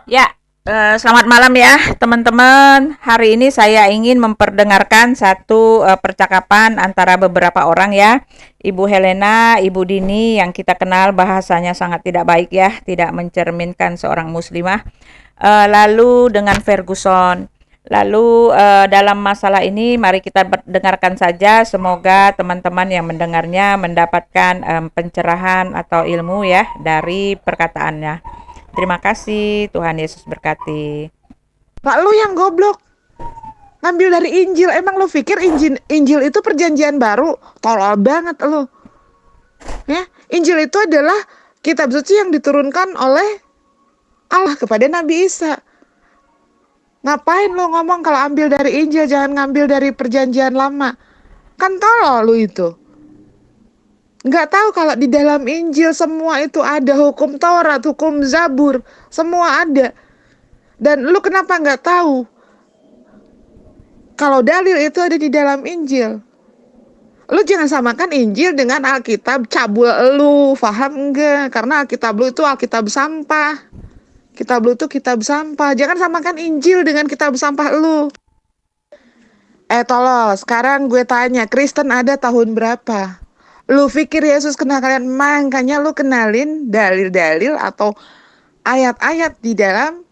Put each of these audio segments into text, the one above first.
Ya, selamat malam ya teman-teman. Hari ini saya ingin memperdengarkan satu percakapan antara beberapa orang ya. Ibu Helena, Ibu Dini yang kita kenal bahasanya sangat tidak baik ya, tidak mencerminkan seorang muslimah. Lalu dengan Ferguson. Lalu dalam masalah ini mari kita dengarkan saja. Semoga teman-teman yang mendengarnya mendapatkan pencerahan atau ilmu ya dari perkataannya. Terima kasih, Tuhan Yesus berkati. Pak lu yang goblok ngambil dari Injil. Emang lu pikir Injil itu perjanjian baru? Tolol banget lu. Ya, Injil itu adalah kitab suci yang diturunkan oleh Allah kepada Nabi Isa. Ngapain lu ngomong kalau ambil dari Injil, jangan ngambil dari perjanjian lama? Kan tolol lu itu. Nggak tahu kalau di dalam Injil semua itu ada, hukum Taurat, hukum Zabur, semua ada. Dan lu kenapa nggak tahu kalau dalil itu ada di dalam Injil? Lu jangan samakan Injil dengan Alkitab cabul lu, paham enggak? Karena Alkitab lu itu Alkitab sampah. Kitab lu itu kitab sampah. Jangan samakan Injil dengan kitab sampah lu. Tolong, sekarang gue tanya, Kristen ada tahun berapa? Lu pikir Yesus kenal kalian? Makanya lu kenalin dalil-dalil atau ayat-ayat di dalam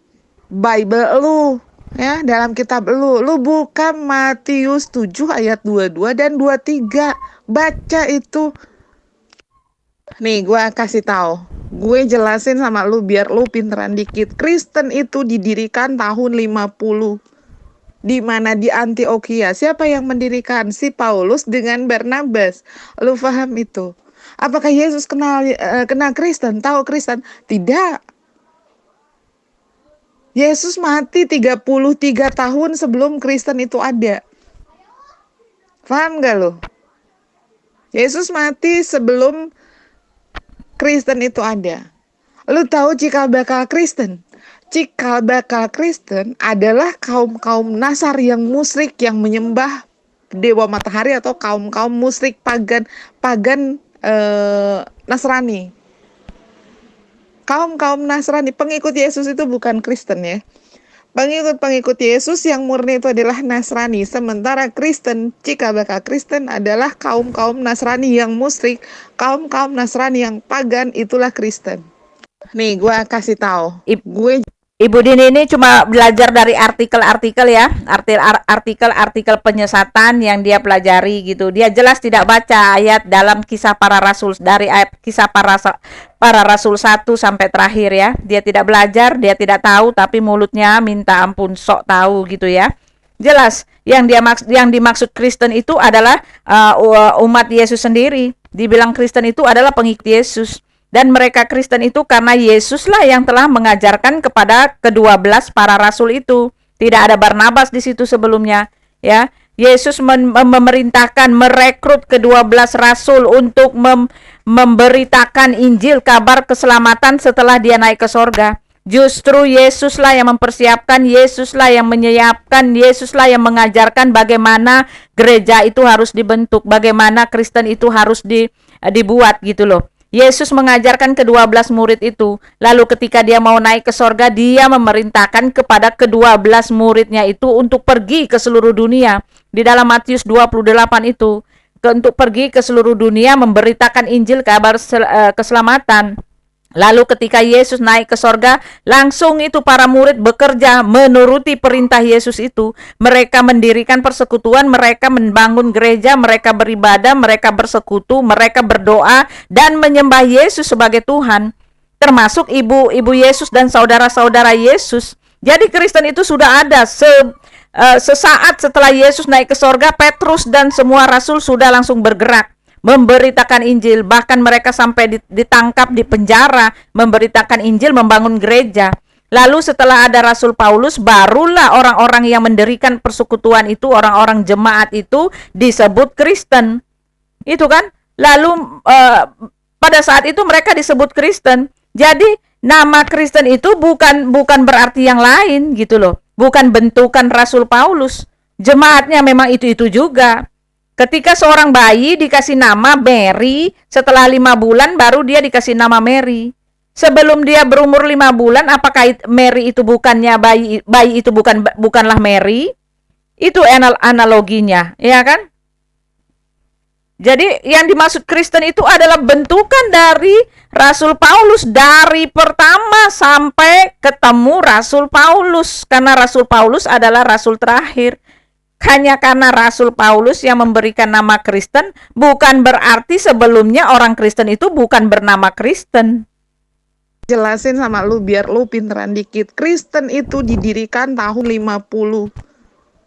Bible lu. Ya, dalam kitab lu buka Matius 7 ayat 22 dan 23. Baca itu. Nih, gue kasih tahu. Gue jelasin sama lu biar lu pinteran dikit. Kristen itu didirikan tahun 50. Di mana di Antioquia. Siapa yang mendirikan? Si Paulus dengan Barnabas. Lu paham itu? Apakah Yesus kenal Kristen? Tahu Kristen? Tidak. Yesus mati 33 tahun sebelum Kristen itu ada. Paham gak lo? Yesus mati sebelum Kristen itu ada. Lu tahu cikal bakal Kristen? Cikal bakal Kristen adalah kaum-kaum Nasar yang musyrik yang menyembah dewa matahari atau kaum-kaum musyrik pagan Nasrani. Kaum-kaum Nasrani, pengikut Yesus itu bukan Kristen ya. Pengikut-pengikut Yesus yang murni itu adalah Nasrani. Sementara Kristen, cikal bakal Kristen adalah kaum-kaum Nasrani yang musyrik, kaum-kaum Nasrani yang pagan, itulah Kristen. Nih, gue kasih tahu. Gue Ibu Dini ini cuma belajar dari artikel-artikel ya, artikel-artikel penyesatan yang dia pelajari gitu. Dia jelas tidak baca ayat dalam kisah para rasul, dari ayat kisah para rasul 1 sampai terakhir ya. Dia tidak belajar, dia tidak tahu, tapi mulutnya minta ampun sok tahu gitu ya. Jelas yang dimaksud Kristen itu adalah umat Yesus sendiri. Dibilang Kristen itu adalah pengikut Yesus. Dan mereka Kristen itu karena Yesuslah yang telah mengajarkan kepada ke-12 para rasul itu. Tidak ada Barnabas di situ sebelumnya, ya. Yesus memerintahkan merekrut ke-12 rasul untuk memberitakan Injil, kabar keselamatan setelah dia naik ke sorga. Justru Yesuslah yang mempersiapkan, Yesuslah yang menyiapkan, Yesuslah yang mengajarkan bagaimana gereja itu harus dibentuk, bagaimana Kristen itu harus dibuat gitu loh. Yesus mengajarkan ke-12 murid itu. Lalu ketika dia mau naik ke sorga, dia memerintahkan kepada ke-12 muridnya itu untuk pergi ke seluruh dunia. Di dalam Matius 28 itu, untuk pergi ke seluruh dunia memberitakan Injil, kabar keselamatan. Lalu ketika Yesus naik ke sorga, langsung itu para murid bekerja menuruti perintah Yesus itu. Mereka mendirikan persekutuan, mereka membangun gereja, mereka beribadah, mereka bersekutu, mereka berdoa, dan menyembah Yesus sebagai Tuhan. Termasuk ibu Yesus dan saudara-saudara Yesus. Jadi Kristen itu sudah ada sesaat setelah Yesus naik ke sorga, Petrus dan semua rasul sudah langsung bergerak memberitakan Injil, bahkan mereka sampai ditangkap di penjara, memberitakan Injil, membangun gereja. Lalu setelah ada Rasul Paulus, barulah orang-orang yang mendirikan persekutuan itu, orang-orang jemaat itu disebut Kristen. Itu kan? Lalu pada saat itu mereka disebut Kristen. Jadi nama Kristen itu bukan berarti yang lain gitu loh. Bukan bentukan Rasul Paulus. Jemaatnya memang itu juga. Ketika seorang bayi dikasih nama Mary, setelah 5 bulan baru dia dikasih nama Mary. Sebelum dia berumur 5 bulan, apakah Mary itu bukannya bayi itu bukanlah Mary? Itu analoginya, ya kan? Jadi yang dimaksud Kristen itu adalah bentukan dari Rasul Paulus dari pertama sampai ketemu Rasul Paulus. Karena Rasul Paulus adalah rasul terakhir. Hanya karena Rasul Paulus yang memberikan nama Kristen, bukan berarti sebelumnya orang Kristen itu bukan bernama Kristen. Jelasin sama lu biar lu pinteran dikit. Kristen itu didirikan tahun 50.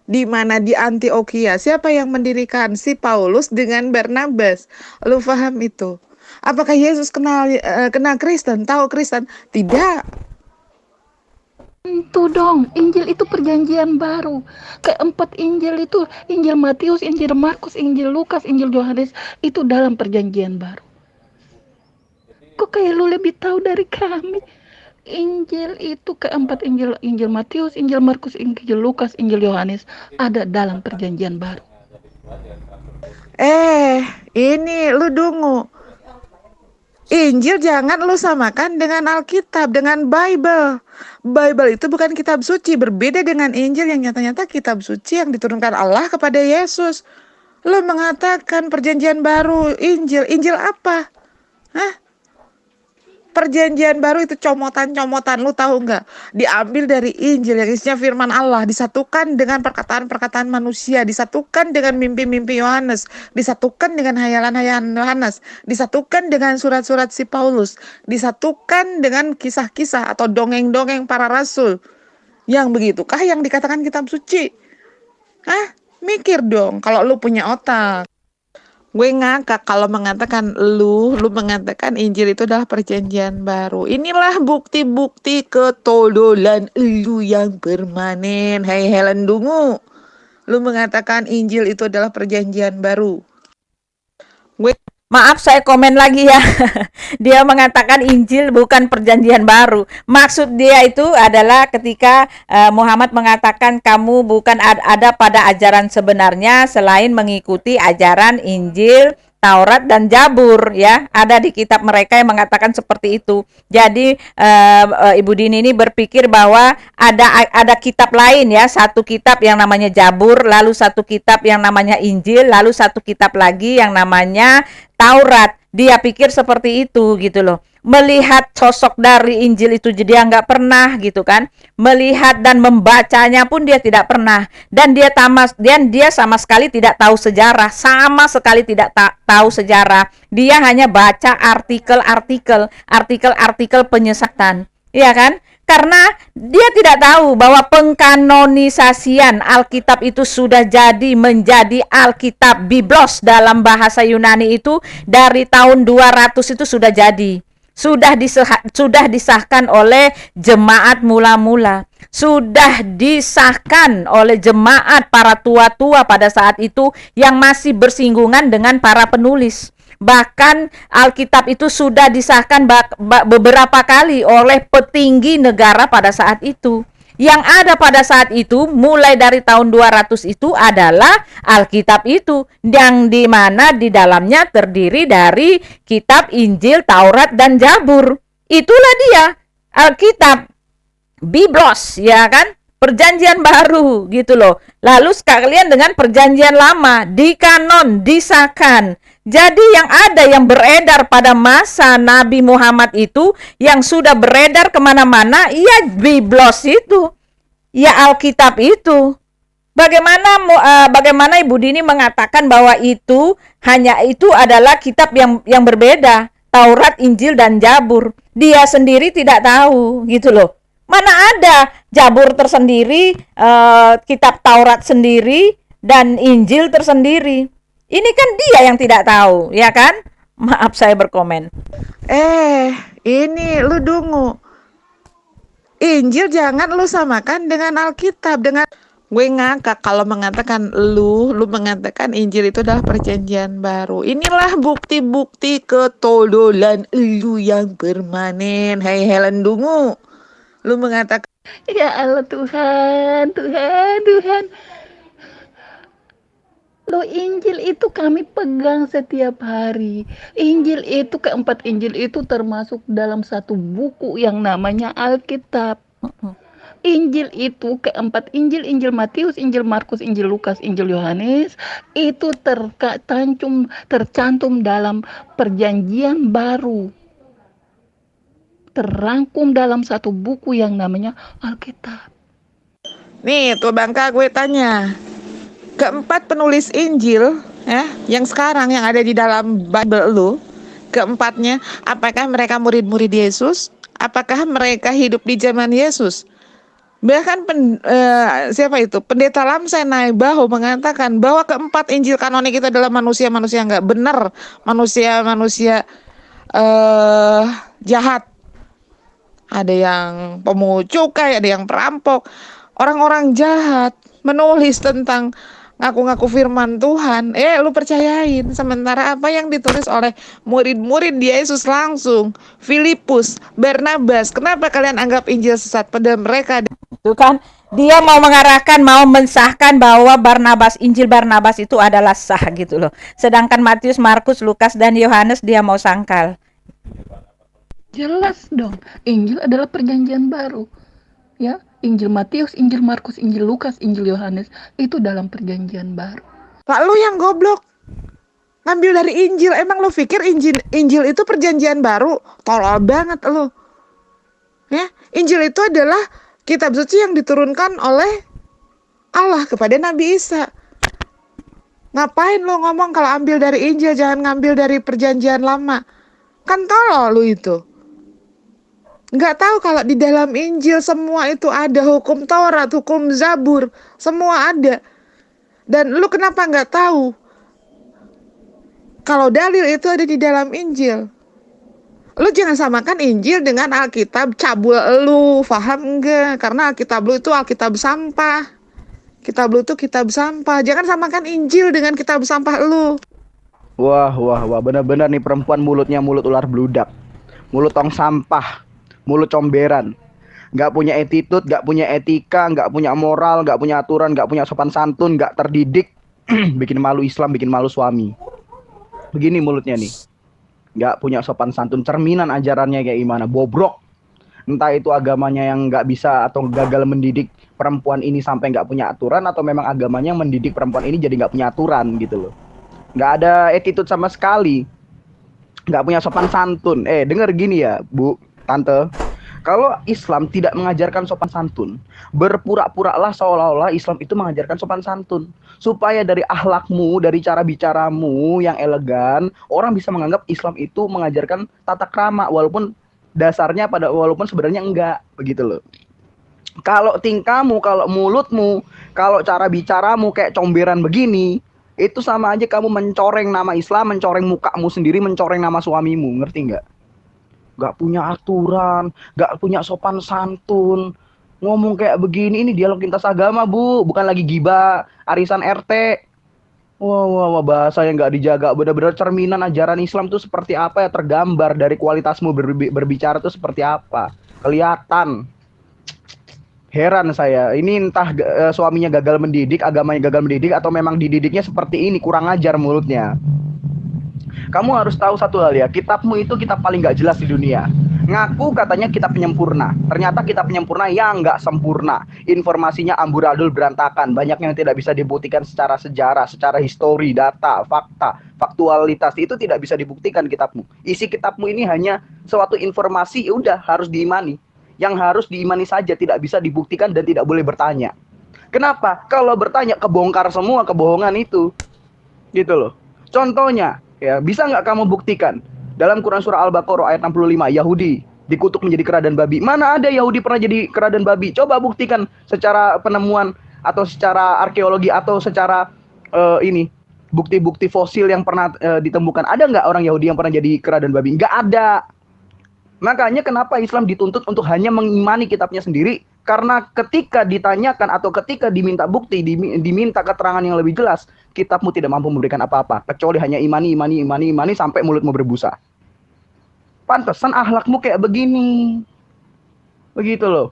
Di mana di Antioquia, siapa yang mendirikan? Si Paulus dengan Barnabas. Lu paham itu? Apakah Yesus kenal Kristen? Tahu Kristen? Tidak. Itu dong, Injil itu perjanjian baru. Keempat Injil itu, Injil Matius, Injil Markus, Injil Lukas, Injil Yohanes, itu dalam perjanjian baru. Kok kayak lu lebih tahu dari kami? Injil itu keempat Injil, Injil Matius, Injil Markus, Injil Lukas, Injil Yohanes ada dalam perjanjian baru. Ini lu dungu. Injil jangan lu samakan dengan Alkitab, dengan Bible. Bible itu bukan kitab suci, berbeda dengan Injil yang nyata-nyata kitab suci yang diturunkan Allah kepada Yesus. Lu mengatakan perjanjian baru, Injil. Injil apa? Hah? Perjanjian baru itu comotan-comotan, lu tahu nggak? Diambil dari Injil yang isinya firman Allah, disatukan dengan perkataan-perkataan manusia, disatukan dengan mimpi-mimpi Yohanes, disatukan dengan hayalan-hayalan Yohanes, disatukan dengan surat-surat si Paulus, disatukan dengan kisah-kisah atau dongeng-dongeng para rasul. Yang begitukah yang dikatakan kitab suci? Hah? Mikir dong kalau lu punya otak. Gue ngakak kalau mengatakan lu mengatakan Injil itu adalah perjanjian baru. Inilah bukti-bukti ketololan lu yang permanen. Hai Helen Dungu. Lu mengatakan Injil itu adalah perjanjian baru. Maaf, saya komen lagi ya. Dia mengatakan Injil bukan perjanjian baru. Maksud dia itu adalah ketika Muhammad mengatakan kamu bukan ada pada ajaran sebenarnya selain mengikuti ajaran Injil, Taurat dan Zabur, ya. Ada di kitab mereka yang mengatakan seperti itu. Jadi Ibu Dini ini berpikir bahwa ada kitab lain, ya, satu kitab yang namanya Zabur, lalu satu kitab yang namanya Injil, lalu satu kitab lagi yang namanya Taurat. Dia pikir seperti itu gitu loh. Melihat sosok dari Injil itu dia nggak pernah gitu kan. Melihat dan membacanya pun dia tidak pernah. Dan dia sama sekali tidak tahu sejarah. Sama sekali tidak tahu sejarah. Dia hanya baca artikel-artikel penyesatan. Iya kan? Karena dia tidak tahu bahwa pengkanonisasian Alkitab itu sudah menjadi Alkitab Biblos dalam bahasa Yunani itu dari tahun 200 itu sudah jadi. Sudah disahkan oleh jemaat mula-mula. Sudah disahkan oleh jemaat para tua-tua pada saat itu yang masih bersinggungan dengan para penulis. Bahkan Alkitab itu sudah disahkan beberapa kali oleh petinggi negara pada saat itu. Yang ada pada saat itu mulai dari tahun 200 itu adalah Alkitab itu, yang dimana di dalamnya terdiri dari kitab Injil, Taurat dan Zabur. Itulah dia Alkitab Biblos, ya kan? Perjanjian baru gitu loh. Lalu sekalian dengan perjanjian lama dikanon, disahkan. Jadi yang ada yang beredar pada masa Nabi Muhammad itu, yang sudah beredar kemana-mana, ya Biblos itu, ya Alkitab itu. Bagaimana Ibu Dini mengatakan bahwa itu adalah kitab yang berbeda, Taurat, Injil dan Zabur. Dia sendiri tidak tahu gitu loh. Mana ada Zabur tersendiri, kitab Taurat sendiri dan Injil tersendiri. Ini kan dia yang tidak tahu, ya kan? Maaf saya berkomen. Ini lu dungu. Injil jangan lu samakan dengan Alkitab, dengan gue ngakak kalau mengatakan lu mengatakan Injil itu adalah perjanjian baru. Inilah bukti-bukti ketololan lu yang permanen. Hai Helen Dungu. Lu mengatakan, Ya Allah Tuhan. Loh, Injil itu kami pegang setiap hari. Injil itu, keempat Injil itu termasuk dalam satu buku yang namanya Alkitab. Injil itu keempat Injil, Injil Matius, Injil Markus, Injil Lukas, Injil Yohanes itu tercantum dalam perjanjian baru. Terangkum dalam satu buku yang namanya Alkitab. Nih tuh Bangka, gue tanya, keempat penulis Injil ya, yang sekarang yang ada di dalam Bible lu, keempatnya, apakah mereka murid-murid Yesus? Apakah mereka hidup di zaman Yesus? Bahkan siapa itu? Pendeta Lamsai Naibaho mengatakan bahwa keempat Injil kanonik itu adalah manusia-manusia yang nggak benar, manusia-manusia jahat. Ada yang pemungut cukai, ada yang perampok, orang-orang jahat menulis tentang ngaku-ngaku firman Tuhan. Lu percayain. Sementara apa yang ditulis oleh murid-murid Yesus langsung, Filipus, Barnabas, kenapa kalian anggap Injil sesat? Padahal mereka Itu kan dia mau mengarahkan, mau mensahkan bahwa Injil Barnabas itu adalah sah gitu loh. Sedangkan Matius, Markus, Lukas dan Yohanes dia mau sangkal. Jelas dong, Injil adalah perjanjian baru. Ya, Injil Matius, Injil Markus, Injil Lukas, Injil Yohanes itu dalam perjanjian baru. Pak, lu yang goblok ngambil dari Injil. Emang lu pikir Injil itu perjanjian baru? Tolol banget lu. Ya, Injil itu adalah kitab suci yang diturunkan oleh Allah kepada Nabi Isa. Ngapain lu ngomong kalau ambil dari Injil, jangan ngambil dari perjanjian lama? Kan tolol lu itu. Nggak tahu kalau di dalam Injil semua itu ada, hukum Taurat, hukum Zabur, semua ada. Dan lu kenapa nggak tahu kalau dalil itu ada di dalam Injil? Lu jangan samakan Injil dengan Alkitab cabul lu, paham enggak? Karena Alkitab lu itu Alkitab sampah. Kitab lu itu kitab sampah. Jangan samakan Injil dengan kitab sampah lu. Wah, benar-benar nih perempuan mulutnya mulut ular bludak. Mulut tong sampah, mulut comberan. Nggak punya attitude, nggak punya etika, nggak punya moral, nggak punya aturan, nggak punya sopan santun, nggak terdidik. Bikin malu Islam, bikin malu suami. Begini mulutnya nih. Nggak punya sopan santun, cerminan ajarannya kayak gimana, bobrok. Entah itu agamanya yang nggak bisa atau gagal mendidik perempuan ini sampai nggak punya aturan, atau memang agamanya yang mendidik perempuan ini jadi nggak punya aturan gitu loh. Nggak ada attitude sama sekali, nggak punya sopan santun. Denger gini ya Bu, Tante, kalau Islam tidak mengajarkan sopan santun, berpura-puralah seolah-olah Islam itu mengajarkan sopan santun, supaya dari akhlakmu, dari cara bicaramu yang elegan, orang bisa menganggap Islam itu mengajarkan tata krama, walaupun dasarnya walaupun sebenarnya enggak, begitu loh. Kalau tingkahmu, kalau mulutmu, kalau cara bicaramu kayak comberan begini, itu sama aja kamu mencoreng nama Islam, mencoreng mukamu sendiri, mencoreng nama suamimu, ngerti nggak? Nggak punya aturan, nggak punya sopan santun, ngomong kayak begini. Ini dialog lintas agama Bu, bukan lagi gibah arisan RT. Wah, bahasa yang nggak dijaga. Benar-benar cerminan ajaran Islam tuh seperti apa ya, tergambar dari kualitasmu berbicara tuh seperti apa, kelihatan. Heran saya, ini entah suaminya gagal mendidik, agamanya gagal mendidik, atau memang dididiknya seperti ini, kurang ajar mulutnya. Kamu harus tahu satu hal ya, kitabmu itu kitab paling nggak jelas di dunia. Ngaku katanya kitab penyempurna, ternyata kitab penyempurna yang nggak sempurna. Informasinya amburadul, berantakan, banyak yang tidak bisa dibuktikan secara sejarah, secara histori, data, fakta, faktualitas, itu tidak bisa dibuktikan kitabmu. Isi kitabmu ini hanya suatu informasi, udah harus diimani. Yang harus diimani saja, tidak bisa dibuktikan dan tidak boleh bertanya. Kenapa? Kalau bertanya, kebongkar semua kebohongan itu. Gitu loh. Contohnya, ya, bisa nggak kamu buktikan dalam Quran surah Al-Baqarah ayat 65, Yahudi dikutuk menjadi kera dan babi. Mana ada Yahudi pernah jadi kera dan babi? Coba buktikan secara penemuan atau secara arkeologi atau secara bukti-bukti fosil yang pernah ditemukan. Ada nggak orang Yahudi yang pernah jadi kera dan babi? Nggak ada. Makanya kenapa Islam dituntut untuk hanya mengimani kitabnya sendiri? Karena ketika ditanyakan atau ketika diminta bukti, diminta keterangan yang lebih jelas, kitabmu tidak mampu memberikan apa-apa, kecuali hanya imani sampai mulutmu berbusa. Pantesan akhlakmu kayak begini. Begitu loh.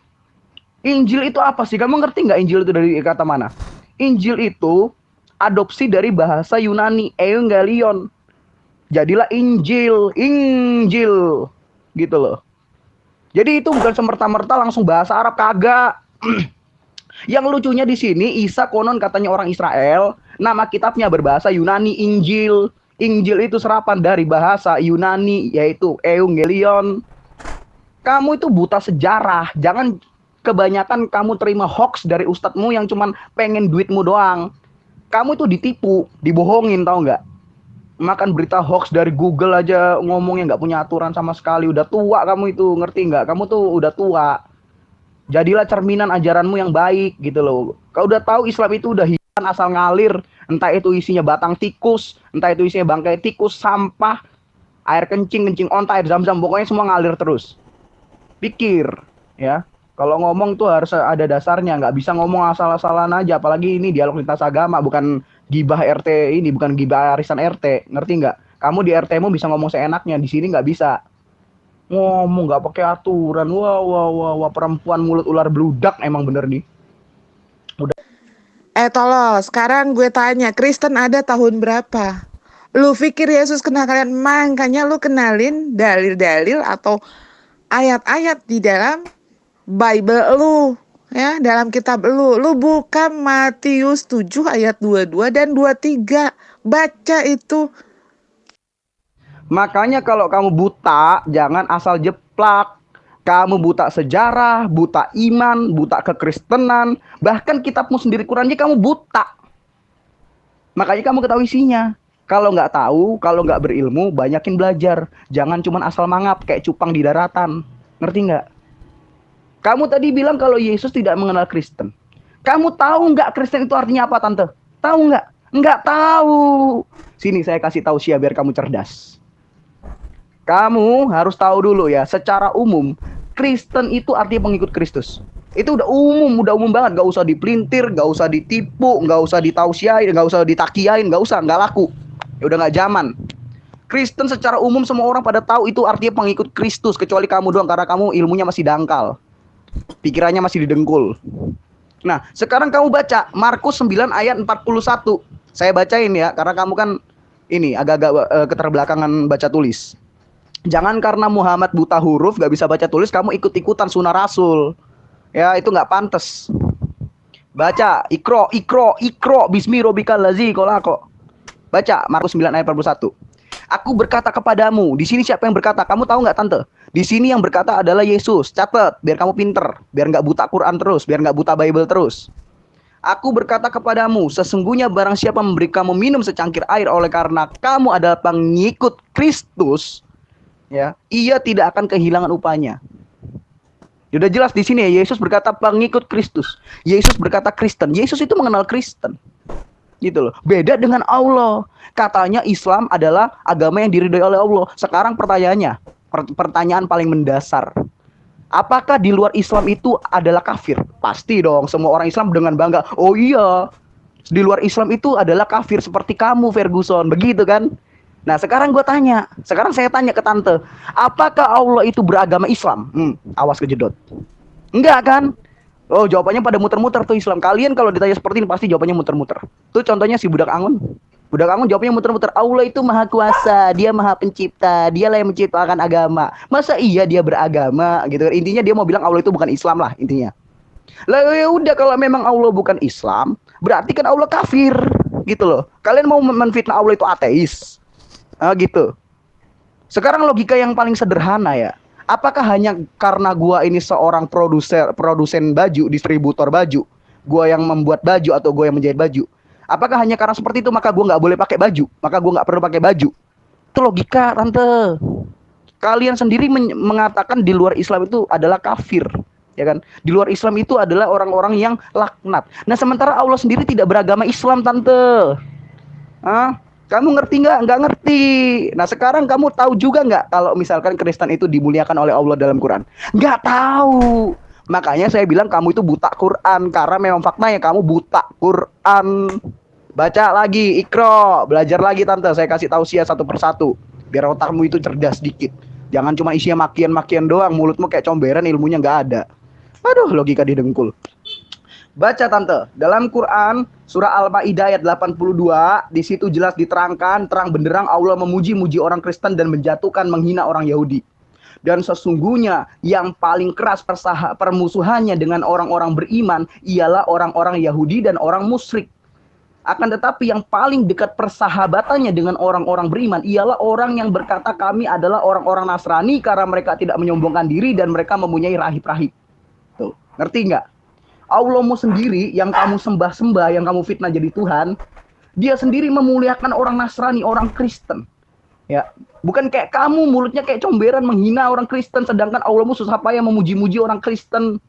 Injil itu apa sih? Kamu ngerti nggak Injil itu dari kata mana? Injil itu adopsi dari bahasa Yunani, Evangelion. Jadilah Injil, Injil, gitu loh. Jadi itu bukan semerta-merta langsung bahasa Arab, kagak. Yang lucunya di sini, Isa konon katanya orang Israel, nama kitabnya berbahasa Yunani, Injil. Injil itu serapan dari bahasa Yunani, yaitu Evangelion. Kamu itu buta sejarah. Jangan kebanyakan kamu terima hoax dari ustadzmu yang cuman pengen duitmu doang. Kamu itu ditipu, dibohongin, tau nggak? Makan berita hoax dari Google aja ngomongnya nggak punya aturan sama sekali. Udah tua kamu itu, ngerti nggak? Kamu tuh udah tua. Jadilah cerminan ajaranmu yang baik gitu loh. Kau udah tahu Islam itu udah hiburan asal ngalir. Entah itu isinya batang tikus, entah itu isinya bangkai tikus, sampah, air kencing, kencing onta, air zam-zam, pokoknya semua ngalir terus. Pikir, ya. Kalau ngomong tuh harus ada dasarnya, nggak bisa ngomong asal-asalan aja. Apalagi ini dialog lintas agama, bukan gibah RT ini, bukan gibah arisan RT, ngerti nggak? Kamu di RT-mu bisa ngomong seenaknya, di sini nggak bisa. Ngomong nggak pakai aturan, wah, perempuan mulut ular bludak emang bener nih. Tolong, sekarang gue tanya, Kristen ada tahun berapa? Lu pikir Yesus kenal kalian, makanya lu kenalin dalil-dalil atau ayat-ayat di dalam Bible lu, ya, dalam kitab lu. Lu buka Matius 7 ayat 22 dan 23. Baca itu. Makanya kalau kamu buta, jangan asal jeplak. Kamu buta sejarah, buta iman, buta kekristenan, bahkan kitabmu sendiri Qurannya kamu buta. Makanya kamu ketahui isinya. Kalau nggak tahu, kalau nggak berilmu, banyakin belajar. Jangan cuma asal mangap kayak cupang di daratan. Ngerti nggak? Kamu tadi bilang kalau Yesus tidak mengenal Kristen. Kamu tahu nggak Kristen itu artinya apa, Tante? Tahu nggak? Nggak tahu. Sini saya kasih tahu Sia biar kamu cerdas. Kamu harus tahu dulu ya, secara umum Kristen itu artinya pengikut Kristus. Itu udah umum banget, gak usah dipelintir, gak usah ditipu, gak usah ditausiain, gak usah ditakiain, gak usah, gak laku. Ya udah gak zaman. Kristen secara umum semua orang pada tahu itu artinya pengikut Kristus, kecuali kamu doang karena kamu ilmunya masih dangkal. Pikirannya masih didengkul. Nah, sekarang kamu baca Markus 9 ayat 41. Saya bacain ya, karena kamu kan ini agak-agak keterbelakangan baca tulis. Jangan karena Muhammad buta huruf, gak bisa baca tulis, kamu ikut-ikutan sunah rasul. Ya, itu gak pantas. Baca, ikro, bismi robikal lazi kolako. Baca, Markus 9 ayat 41. Aku berkata kepadamu, di sini siapa yang berkata? Kamu tahu nggak, Tante? Di sini yang berkata adalah Yesus. Catat, biar kamu pinter, biar nggak buta Quran terus, biar nggak buta Bible terus. Aku berkata kepadamu, sesungguhnya barang siapa memberi kamu minum secangkir air oleh karena kamu adalah pengikut Kristus, ya, ia tidak akan kehilangan upahnya. Sudah jelas di sini ya, Yesus berkata pengikut Kristus. Yesus berkata Kristen. Yesus itu mengenal Kristen. Gitu loh. Beda dengan Allah. Katanya Islam adalah agama yang diridhoi oleh Allah. Sekarang pertanyaannya, pertanyaan paling mendasar. Apakah di luar Islam itu adalah kafir? Pasti dong, semua orang Islam dengan bangga. Oh iya, di luar Islam itu adalah kafir seperti kamu, Ferguson. Begitu kan? Nah, sekarang saya tanya ke Tante, apakah Allah itu beragama Islam? Awas kejedot. Enggak kan? Oh, jawabannya pada muter-muter tuh Islam. Kalian kalau ditanya seperti ini pasti jawabannya muter-muter. Tuh contohnya si budak Angon. Budak Angon jawabnya muter-muter. Allah itu maha kuasa, dia maha pencipta, dialah yang menciptakan agama. Masa iya dia beragama gitu kan? Intinya dia mau bilang Allah itu bukan Islam lah intinya. Lah ya udah, kalau memang Allah bukan Islam, berarti kan Allah kafir gitu loh. Kalian mau menfitnah Allah itu ateis. Gitu. Sekarang logika yang paling sederhana ya. Apakah hanya karena gua ini seorang produsen baju, distributor baju, gua yang membuat baju atau gua yang menjahit baju? Apakah hanya karena seperti itu maka gua nggak boleh pakai baju? Maka gua nggak perlu pakai baju? Itu logika, Tante. Kalian sendiri mengatakan di luar Islam itu adalah kafir, ya kan? Di luar Islam itu adalah orang-orang yang laknat. Nah, sementara Allah sendiri tidak beragama Islam, Tante. Kamu ngerti nggak? Nggak ngerti. Nah, sekarang kamu tahu juga nggak kalau misalkan Kristen itu dimuliakan oleh Allah dalam Quran? Nggak tahu. Makanya saya bilang kamu itu buta Quran. Karena memang faktanya kamu buta Quran. Baca lagi, Iqra. Belajar lagi, Tante. Saya kasih tausiah satu persatu. Biar otakmu itu cerdas dikit. Jangan cuma isinya makian-makian doang. Mulutmu kayak comberan, ilmunya nggak ada. Aduh, logika didengkul. Baca tante, dalam Quran surah Al-Maidah ayat 82, di situ jelas diterangkan terang benderang Allah memuji-muji orang Kristen dan menjatuhkan menghina orang Yahudi. Dan sesungguhnya yang paling keras permusuhannya dengan orang-orang beriman ialah orang-orang Yahudi dan orang musyrik. Akan tetapi yang paling dekat persahabatannya dengan orang-orang beriman ialah orang yang berkata kami adalah orang-orang Nasrani karena mereka tidak menyombongkan diri dan mereka mempunyai rahib-rahib. Tuh, ngerti nggak? Allahmu sendiri yang kamu sembah-sembah, yang kamu fitnah jadi Tuhan, dia sendiri memuliakan orang Nasrani, orang Kristen. Ya, bukan kayak kamu mulutnya kayak comberan menghina orang Kristen, sedangkan Allahmu susah payah memuji-muji orang Kristen.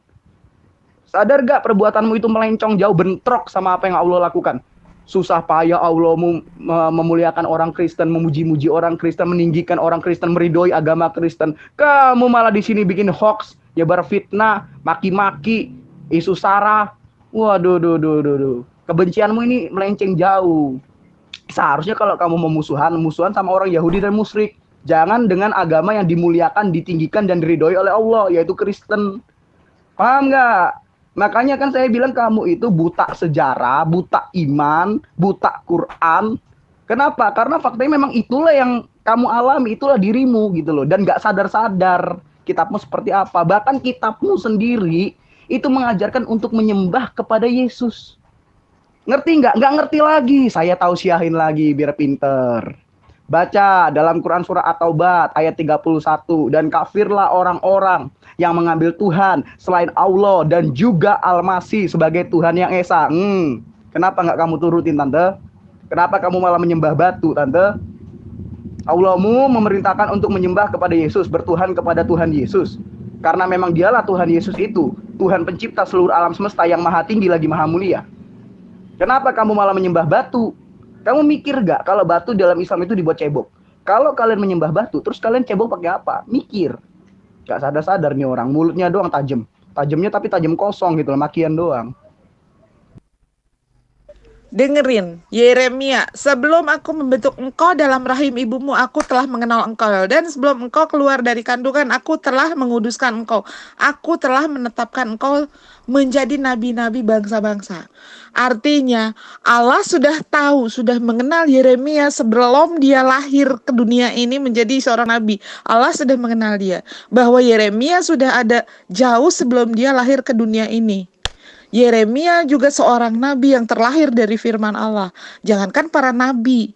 Sadar gak perbuatanmu itu melencong jauh, bentrok sama apa yang Allah lakukan? Susah payah Allah memuliakan orang Kristen, memuji-muji orang Kristen, meninggikan orang Kristen, meridhoi agama Kristen. Kamu malah di sini bikin hoax, nyebar fitnah, maki-maki, isu sara. Waduh, kebencianmu ini melenceng jauh. Seharusnya kalau kamu musuhan sama orang Yahudi dan musyrik. Jangan dengan agama yang dimuliakan, ditinggikan, dan diridhoi oleh Allah, yaitu Kristen. Paham nggak? Makanya kan saya bilang kamu itu buta sejarah, buta iman, buta Quran. Kenapa? Karena faktanya memang itulah yang kamu alami, itulah dirimu gitu loh. Dan nggak sadar-sadar kitabmu seperti apa. Bahkan kitabmu sendiri itu mengajarkan untuk menyembah kepada Yesus. Ngerti nggak? Nggak ngerti lagi. Saya tausiahin lagi biar pinter. Baca dalam Quran surah At-Taubah ayat 31. Dan kafirlah orang-orang yang mengambil Tuhan selain Allah dan juga Al-Masih sebagai Tuhan yang Esa. Kenapa nggak kamu turutin, Tante? Kenapa kamu malah menyembah batu, Tante? Allahmu memerintahkan untuk menyembah kepada Yesus, bertuhan kepada Tuhan Yesus. Karena memang dialah Tuhan Yesus itu, Tuhan pencipta seluruh alam semesta yang maha tinggi lagi maha mulia. Kenapa kamu malah menyembah batu? Kamu mikir gak kalau batu dalam Islam itu dibuat cebok? Kalau kalian menyembah batu, terus kalian cebok pakai apa? Mikir. Gak sadar-sadar nih orang, mulutnya doang tajam. Tajamnya tapi tajam kosong gitu, makian doang. Dengerin, Yeremia, sebelum aku membentuk engkau dalam rahim ibumu, aku telah mengenal engkau. Dan sebelum engkau keluar dari kandungan, aku telah menguduskan engkau. Aku telah menetapkan engkau menjadi nabi-nabi bangsa-bangsa. Artinya, Allah sudah tahu, sudah mengenal Yeremia sebelum dia lahir ke dunia ini menjadi seorang nabi. Allah sudah mengenal dia. Bahwa Yeremia sudah ada jauh sebelum dia lahir ke dunia ini. Yeremia juga seorang nabi yang terlahir dari firman Allah. Jangankan para nabi.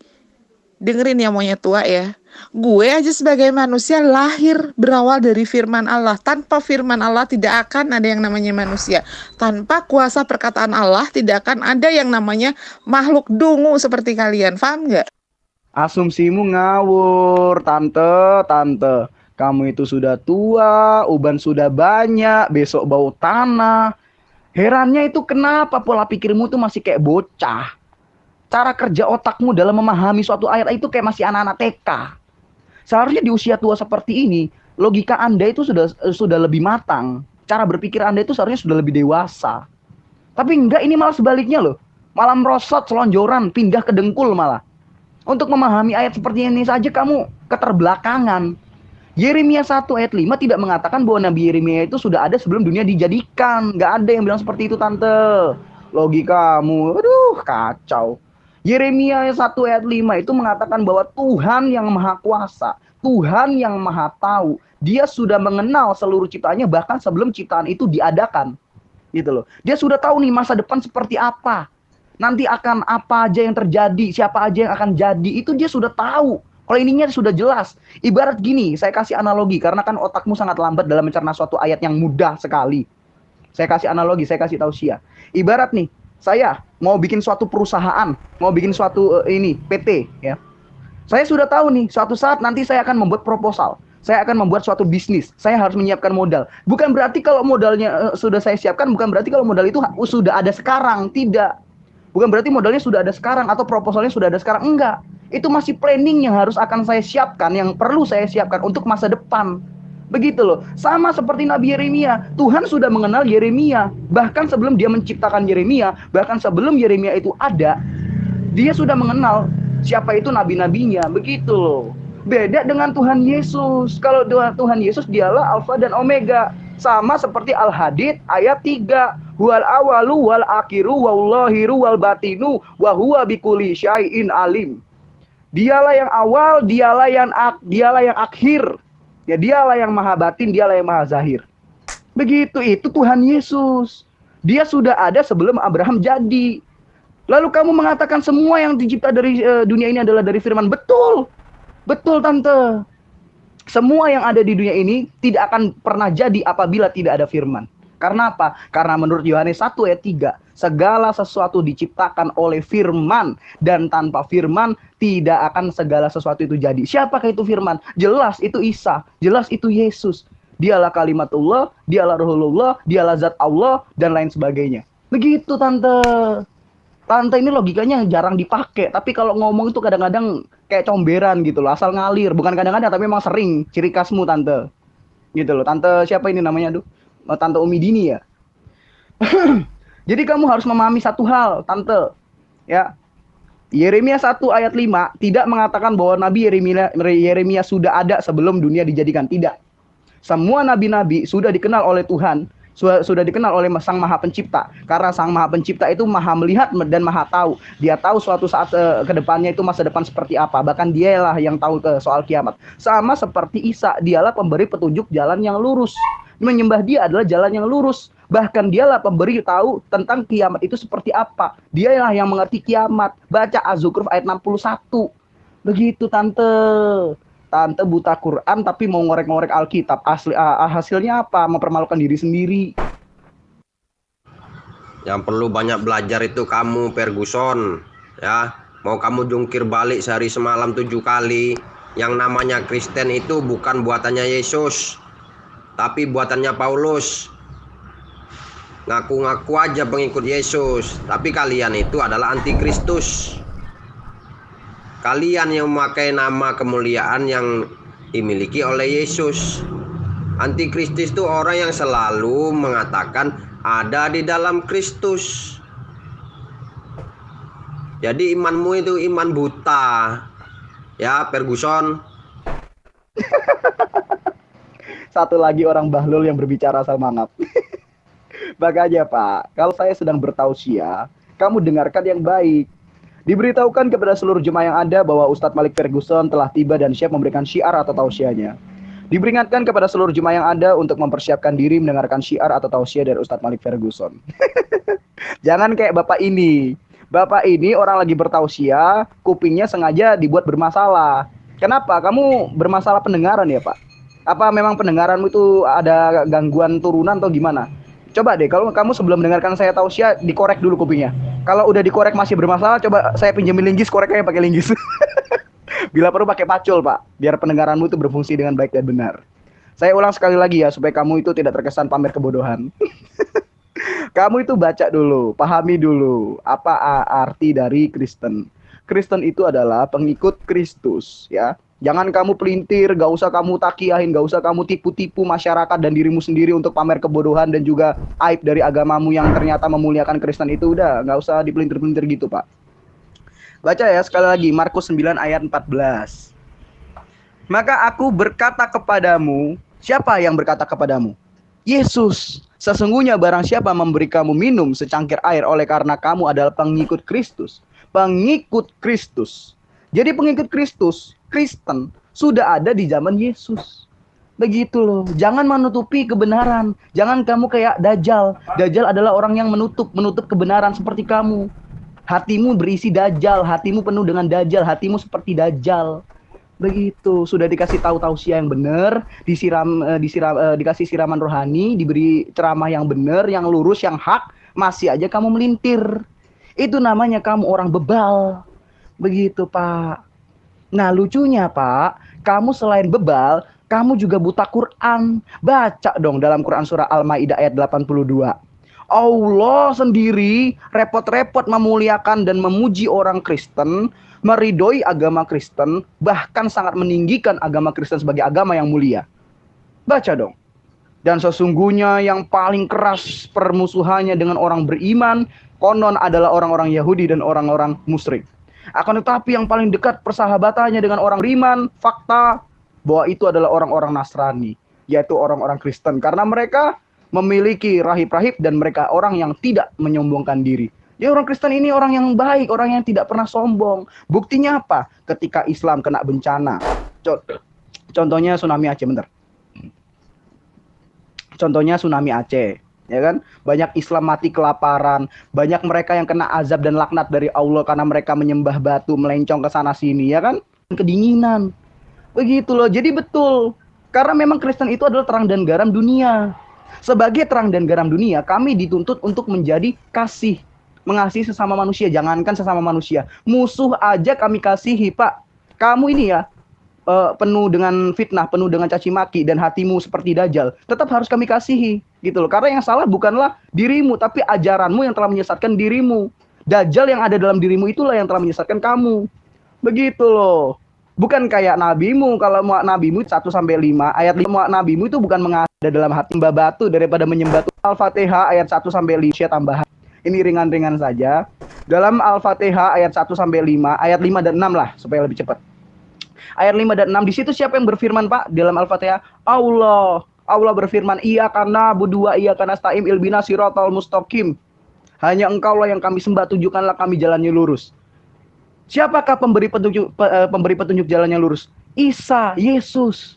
Dengerin ya monyet tua ya. Gue aja sebagai manusia lahir berawal dari firman Allah. Tanpa firman Allah tidak akan ada yang namanya manusia. Tanpa kuasa perkataan Allah tidak akan ada yang namanya makhluk dungu seperti kalian. Paham nggak? Asumsimu ngawur, Tante. Kamu itu sudah tua, uban sudah banyak, besok bau tanah. Herannya itu kenapa pola pikirmu tuh masih kayak bocah. Cara kerja otakmu dalam memahami suatu ayat itu kayak masih anak-anak TK. Seharusnya di usia tua seperti ini, logika Anda itu sudah lebih matang. Cara berpikir Anda itu seharusnya sudah lebih dewasa. Tapi enggak, ini malah sebaliknya loh. Malah merosot, selonjoran, pindah ke dengkul malah. Untuk memahami ayat seperti ini saja kamu keterbelakangan. Yeremia 1 ayat 5 tidak mengatakan bahwa Nabi Yeremia itu sudah ada sebelum dunia dijadikan. Nggak ada yang bilang seperti itu, Tante. Logikamu, aduh kacau. Yeremia 1 ayat 5 itu mengatakan bahwa Tuhan yang maha kuasa, Tuhan yang maha tahu, dia sudah mengenal seluruh ciptaannya bahkan sebelum ciptaan itu diadakan. Gitu loh. Dia sudah tahu nih masa depan seperti apa. Nanti akan apa aja yang terjadi, siapa aja yang akan jadi, itu dia sudah tahu. Kalau ininya sudah jelas. Ibarat gini, saya kasih analogi. Karena kan otakmu sangat lambat dalam mencerna suatu ayat yang mudah sekali. Saya kasih analogi, saya kasih tausiah. Ibarat nih, saya mau bikin suatu perusahaan. Mau bikin suatu PT. Ya. Saya sudah tahu nih, suatu saat nanti saya akan membuat proposal. Saya akan membuat suatu bisnis. Saya harus menyiapkan modal. Bukan berarti kalau modalnya sudah saya siapkan, bukan berarti kalau modal itu sudah ada sekarang. Tidak. Bukan berarti modalnya sudah ada sekarang atau proposalnya sudah ada sekarang. Enggak. Itu masih planning yang harus akan saya siapkan, yang perlu saya siapkan untuk masa depan. Begitu loh. Sama seperti Nabi Yeremia. Tuhan sudah mengenal Yeremia. Bahkan sebelum dia menciptakan Yeremia, bahkan sebelum Yeremia itu ada, dia sudah mengenal siapa itu nabi-nabinya. Begitu loh. Beda dengan Tuhan Yesus. Kalau Tuhan Yesus dialah Alfa dan Omega. Sama seperti Al-Hadid ayat 3. Huwal awalu wal akhiru wallahiru wal batinu wa huwa bikulli syai'in alim. Dialah yang awal, dialah yang akhir. Ya, dialah yang maha batin, dialah yang maha zahir. Begitu, itu Tuhan Yesus. Dia sudah ada sebelum Abraham jadi. Lalu kamu mengatakan semua yang dicipta dari dunia ini adalah dari firman. Betul. Betul, Tante. Semua yang ada di dunia ini tidak akan pernah jadi apabila tidak ada firman. Karena apa? Karena menurut Yohanes 1 ayat 3, segala sesuatu diciptakan oleh firman, dan tanpa firman tidak akan segala sesuatu itu jadi. Siapakah itu firman? Jelas itu Isa, jelas itu Yesus. Dialah kalimatullah, dialah ruhulullah, dialah zat Allah, dan lain sebagainya. Begitu, Tante. Tante ini logikanya jarang dipakai, tapi kalau ngomong itu kadang-kadang kayak comberan gitu loh, asal ngalir. Bukan kadang-kadang, tapi memang sering, ciri khasmu, Tante. Gitu loh. Tante siapa ini namanya, aduh? Tante Umi Dini ya. Jadi kamu harus memahami satu hal, Tante. Ya. Yeremia 1 ayat 5 tidak mengatakan bahwa Nabi Yeremia sudah ada sebelum dunia dijadikan. Tidak. Semua nabi-nabi sudah dikenal oleh Tuhan, sudah dikenal oleh Sang Maha Pencipta. Karena Sang Maha Pencipta itu maha melihat dan maha tahu. Dia tahu suatu saat ke depannya itu masa depan seperti apa. Bahkan dialah yang tahu soal kiamat. Sama seperti Isa, dialah pemberi petunjuk jalan yang lurus. Menyembah dia adalah jalan yang lurus. Bahkan dialah pemberi tahu tentang kiamat itu seperti apa. Dialah yang mengerti kiamat. Baca Az-Zukhruf ayat 61. Begitu, Tante. Tante buta Quran tapi mau ngorek-ngorek Alkitab. Hasilnya apa? Mempermalukan diri sendiri. Yang perlu banyak belajar itu kamu, Ferguson. Ya, mau kamu jungkir balik sehari semalam 7 kali. Yang namanya Kristen itu bukan buatannya Yesus, tapi buatannya Paulus. Ngaku-ngaku aja pengikut Yesus, tapi kalian itu adalah antikristus. Kalian yang memakai nama kemuliaan yang dimiliki oleh Yesus. Antikristus itu orang yang selalu mengatakan ada di dalam Kristus. Jadi imanmu itu iman buta. Ya, Ferguson. Satu lagi orang bahlul yang berbicara asal mangap. Makanya Pak, kalau saya sedang bertausiah, kamu dengarkan yang baik. Diberitahukan kepada seluruh jemaah yang ada bahwa Ustadz Malik Ferguson telah tiba dan siap memberikan syiar atau tausiahnya. Diperingatkan kepada seluruh jemaah yang ada untuk mempersiapkan diri mendengarkan syiar atau tausiah dari Ustadz Malik Ferguson. Jangan kayak Bapak ini. Bapak ini orang lagi bertausiah, kupingnya sengaja dibuat bermasalah. Kenapa? Kamu bermasalah pendengaran ya Pak? Apa memang pendengaranmu itu ada gangguan turunan atau gimana? Coba deh, kalau kamu sebelum mendengarkan saya tausiah, dikorek dulu kupingnya. Kalau udah dikorek masih bermasalah, coba saya pinjemin linggis, koreknya pakai linggis. Bila perlu pakai pacul, Pak, biar pendengaranmu itu berfungsi dengan baik dan benar. Saya ulang sekali lagi ya, supaya kamu itu tidak terkesan pamer kebodohan. Kamu itu baca dulu, pahami dulu apa arti dari Kristen. Kristen itu adalah pengikut Kristus, ya. Jangan kamu pelintir, gak usah kamu takiyahin, gak usah kamu tipu-tipu masyarakat dan dirimu sendiri untuk pamer kebodohan dan juga aib dari agamamu yang ternyata memuliakan Kristen itu. Udah, gak usah dipelintir-pelintir gitu, Pak. Baca ya sekali lagi, Markus 9 ayat 14. Maka aku berkata kepadamu, siapa yang berkata kepadamu? Yesus. Sesungguhnya barang siapa memberi kamu minum secangkir air oleh karena kamu adalah pengikut Kristus. Pengikut Kristus. Jadi pengikut Kristus, Kristen, sudah ada di zaman Yesus. Begitu loh. Jangan menutupi kebenaran. Jangan kamu kayak Dajjal. Dajjal adalah orang yang menutup kebenaran seperti kamu. Hatimu berisi Dajjal. Hatimu penuh dengan Dajjal. Hatimu seperti Dajjal. Begitu. Sudah dikasih tahu tausiah yang benar. Dikasih siraman rohani. Diberi ceramah yang benar, yang lurus, yang hak. Masih aja kamu melintir. Itu namanya kamu orang bebal. Begitu Pak. Nah lucunya Pak, kamu selain bebal, kamu juga buta Quran. Baca dong dalam Quran surah Al-Maidah ayat 82. Allah sendiri repot-repot memuliakan dan memuji orang Kristen, meridhoi agama Kristen, bahkan sangat meninggikan agama Kristen sebagai agama yang mulia. Baca dong. Dan sesungguhnya yang paling keras permusuhannya dengan orang beriman, konon adalah orang-orang Yahudi dan orang-orang musyrik. Akan tetapi yang paling dekat persahabatannya dengan orang beriman, fakta bahwa itu adalah orang-orang Nasrani, yaitu orang-orang Kristen. Karena mereka memiliki rahib-rahib, dan mereka orang yang tidak menyombongkan diri. Ya, orang Kristen ini orang yang baik, orang yang tidak pernah sombong. Buktinya apa? Ketika Islam kena bencana. Contohnya tsunami Aceh, bentar. Contohnya tsunami Aceh, ya kan? Banyak Islam mati kelaparan, banyak mereka yang kena azab dan laknat dari Allah karena mereka menyembah batu, melencong ke sana sini, ya kan? Kedinginan. Begitu loh. Jadi betul. Karena memang Kristen itu adalah terang dan garam dunia. Sebagai terang dan garam dunia, kami dituntut untuk menjadi kasih, mengasihi sesama manusia. Jangankan sesama manusia, musuh aja kami kasihi, Pak. Kamu ini ya, penuh dengan fitnah, penuh dengan caci maki, dan hatimu seperti Dajjal, tetap harus kami kasihi, gitu loh. Karena yang salah bukanlah dirimu, tapi ajaranmu yang telah menyesatkan dirimu. Dajjal yang ada dalam dirimu itulah yang telah menyesatkan kamu. Begitu loh. Bukan kayak nabimu. Kalau nabimu 1-5 ayat 5, nabimu itu bukan mengada dalam hati menyembah batu daripada menyembah Tuhan. Al-Fatihah ayat 1-5 tambahan. Ini ringan-ringan saja. Dalam Al-Fatihah ayat 1-5, ayat 5 dan 6 lah supaya lebih cepat. Ayat 5 dan 6 di situ siapa yang berfirman, Pak? Dalam Al-Fatihah, Allah. Allah berfirman, iyyaka na'budu wa iyyaka nasta'in ihdinas siratal mustaqim. Hanya Engkaulah yang kami sembah, tunjukkanlah kami jalannya lurus. Siapakah pemberi petunjuk jalannya lurus? Isa, Yesus.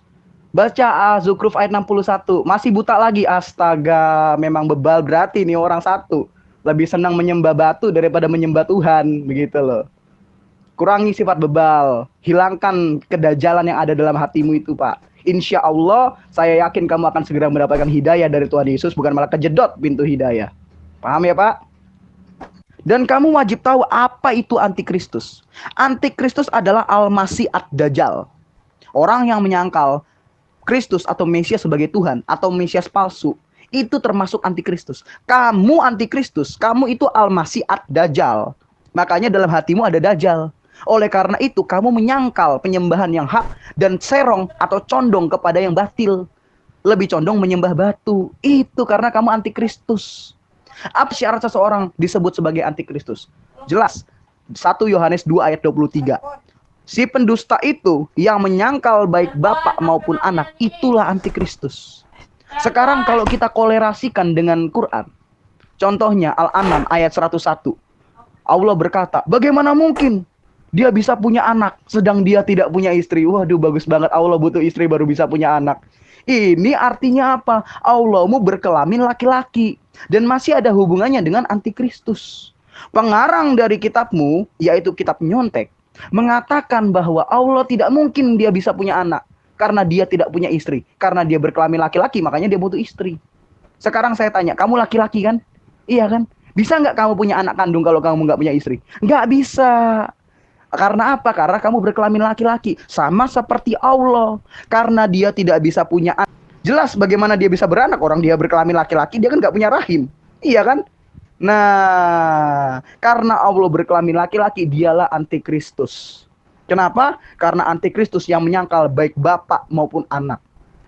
Baca Az-Zukhruf ayat 61. Masih buta lagi. Astaga, memang bebal berarti nih orang satu. Lebih senang menyembah batu daripada menyembah Tuhan, begitu loh. Kurangi sifat bebal, hilangkan kedajalan yang ada dalam hatimu itu, Pak. Insya Allah, saya yakin kamu akan segera mendapatkan hidayah dari Tuhan Yesus, bukan malah kejedot pintu hidayah. Paham ya, Pak? Dan kamu wajib tahu apa itu antikristus. Antikristus adalah Al-Masih ad-Dajjal. Orang yang menyangkal Kristus atau Mesias sebagai Tuhan, atau Mesias palsu, itu termasuk antikristus. Kamu antikristus, kamu itu Al-Masih ad-Dajjal. Makanya dalam hatimu ada Dajjal. Oleh karena itu, kamu menyangkal penyembahan yang hak dan serong atau condong kepada yang batil. Lebih condong menyembah batu. Itu karena kamu antikristus. Apa syarat seseorang disebut sebagai antikristus? Jelas. 1 Yohanes 2 ayat 23. Si pendusta itu yang menyangkal baik bapak maupun anak, itulah antikristus. Sekarang kalau kita kolerasikan dengan Quran. Contohnya Al-An'am ayat 101. Allah berkata, bagaimana mungkin dia bisa punya anak sedang dia tidak punya istri? Waduh, bagus banget. Allah butuh istri baru bisa punya anak. Ini artinya apa? Allahmu berkelamin laki-laki. Dan masih ada hubungannya dengan antikristus. Pengarang dari kitabmu, yaitu kitab nyontek, mengatakan bahwa Allah tidak mungkin dia bisa punya anak. Karena dia tidak punya istri. Karena dia berkelamin laki-laki, makanya dia butuh istri. Sekarang saya tanya, kamu laki-laki kan? Iya kan? Bisa nggak kamu punya anak kandung kalau kamu nggak punya istri? Nggak bisa. Karena apa? Karena kamu berkelamin laki-laki. Sama seperti Allah. Karena dia tidak bisa punya anak. Jelas bagaimana dia bisa beranak. Orang dia berkelamin laki-laki, dia kan nggak punya rahim. Iya kan? Nah, karena Allah berkelamin laki-laki, dialah antikristus. Kenapa? Karena antikristus yang menyangkal baik bapak maupun anak.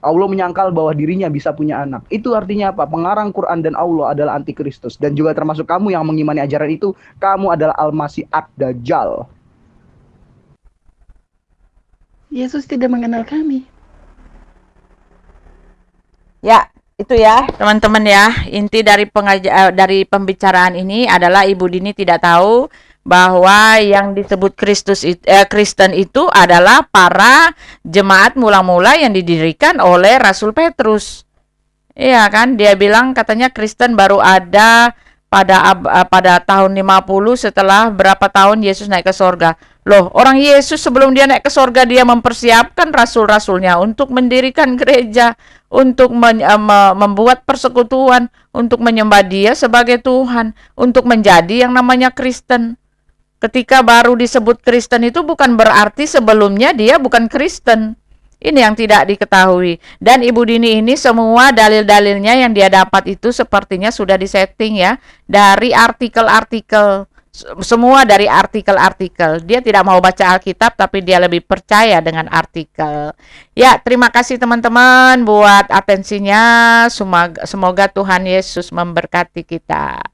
Allah menyangkal bahwa dirinya bisa punya anak. Itu artinya apa? Pengarang Quran dan Allah adalah antikristus. Dan juga termasuk kamu yang mengimani ajaran itu, kamu adalah Al-Masih ad-Dajjal. Yesus tidak mengenal kami. Ya, itu ya, teman-teman ya. Inti dari dari pembicaraan ini adalah Ibu Dini tidak tahu bahwa yang disebut Kristen itu adalah para jemaat mula-mula yang didirikan oleh Rasul Petrus. Iya kan? Dia bilang katanya Kristen baru ada pada tahun 50 setelah berapa tahun Yesus naik ke sorga. Loh, orang Yesus sebelum dia naik ke sorga, dia mempersiapkan rasul-rasulnya untuk mendirikan gereja, untuk membuat persekutuan, untuk menyembah dia sebagai Tuhan, untuk menjadi yang namanya Kristen. Ketika baru disebut Kristen itu bukan berarti sebelumnya dia bukan Kristen. Ini yang tidak diketahui. Dan Ibu Dini ini semua dalil-dalilnya yang dia dapat itu sepertinya sudah disetting ya, dari artikel-artikel. Semua dari artikel-artikel. Dia tidak mau baca Alkitab, tapi dia lebih percaya dengan artikel. Ya, terima kasih teman-teman buat atensinya. Semoga Tuhan Yesus memberkati kita.